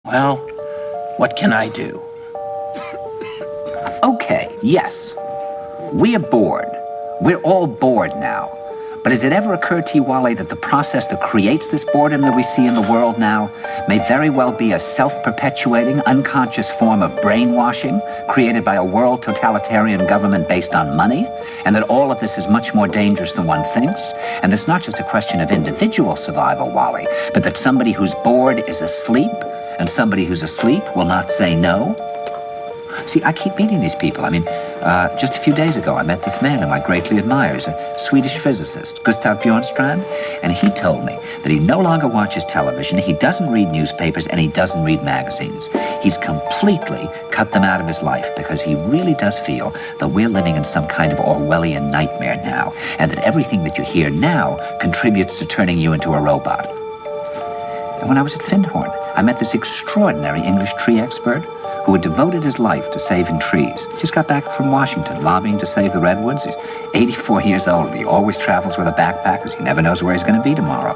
Well, what can I do? Okay, yes. We're bored. We're all bored now. But has it ever occurred to you, Wally, that the process that creates this boredom that we see in the world now may very well be a self-perpetuating, unconscious form of brainwashing created by a world totalitarian government based on money, and that all of this is much more dangerous than one thinks, and it's not just a question of individual survival, Wally, but that somebody who's bored is asleep, and somebody who's asleep will not say no? See, I keep meeting these people. I mean, just a few days ago, I met this man whom I greatly admire. He's a Swedish physicist, Gustav Bjornstrand, and he told me that he no longer watches television, he doesn't read newspapers, and he doesn't read magazines. He's completely cut them out of his life because he really does feel that we're living in some kind of Orwellian nightmare now, and that everything that you hear now contributes to turning you into a robot. And when I was at Findhorn, I met this extraordinary English tree expert who had devoted his life to saving trees. Just got back from Washington, lobbying to save the redwoods. He's 84 years old. He always travels with a backpack because he never knows where he's going to be tomorrow.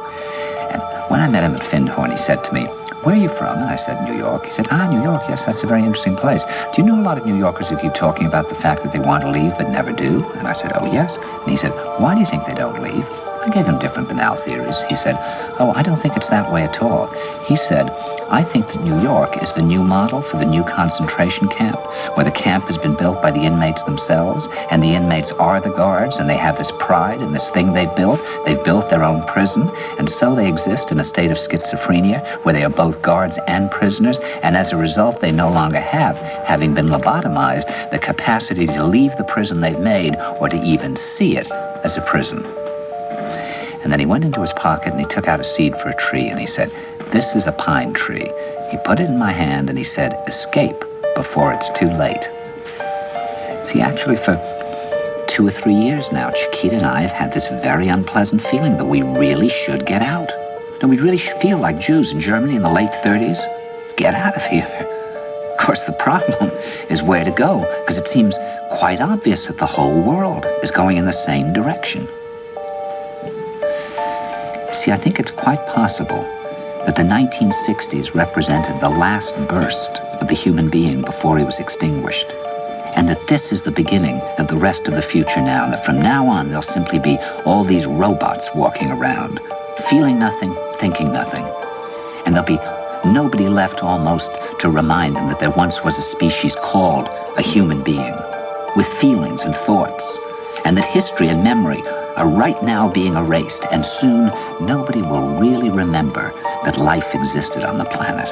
And when I met him at Findhorn, he said to me, "Where are you from?" And I said, "New York." He said, "New York, yes, that's a very interesting place. Do you know a lot of New Yorkers who keep talking about the fact that they want to leave but never do?" And I said, "Oh, yes." And he said, "Why do you think they don't leave?" I gave him different banal theories. He said, "Oh, I don't think it's that way at all." He said, "I think that New York is the new model for the new concentration camp, where the camp has been built by the inmates themselves, and the inmates are the guards, and they have this pride in this thing they've built. They've built their own prison, and so they exist in a state of schizophrenia, where they are both guards and prisoners, and as a result, they no longer have, having been lobotomized, the capacity to leave the prison they've made, or to even see it as a prison." And then he went into his pocket and he took out a seed for a tree and he said, "This is a pine tree." He put it in my hand and he said, "Escape before it's too late." See, actually for 2 or 3 years now, Chiquita and I have had this very unpleasant feeling that we really should get out. No, we really should feel like Jews in Germany in the late 30s. Get out of here. Of course, the problem is where to go, because it seems quite obvious that the whole world is going in the same direction. See, I think it's quite possible that the 1960s represented the last burst of the human being before he was extinguished, and that this is the beginning of the rest of the future now, and that from now on there'll simply be all these robots walking around, feeling nothing, thinking nothing, and there'll be nobody left almost to remind them that there once was a species called a human being, with feelings and thoughts, and that history and memory are right now being erased, and soon nobody will really remember that life existed on the planet.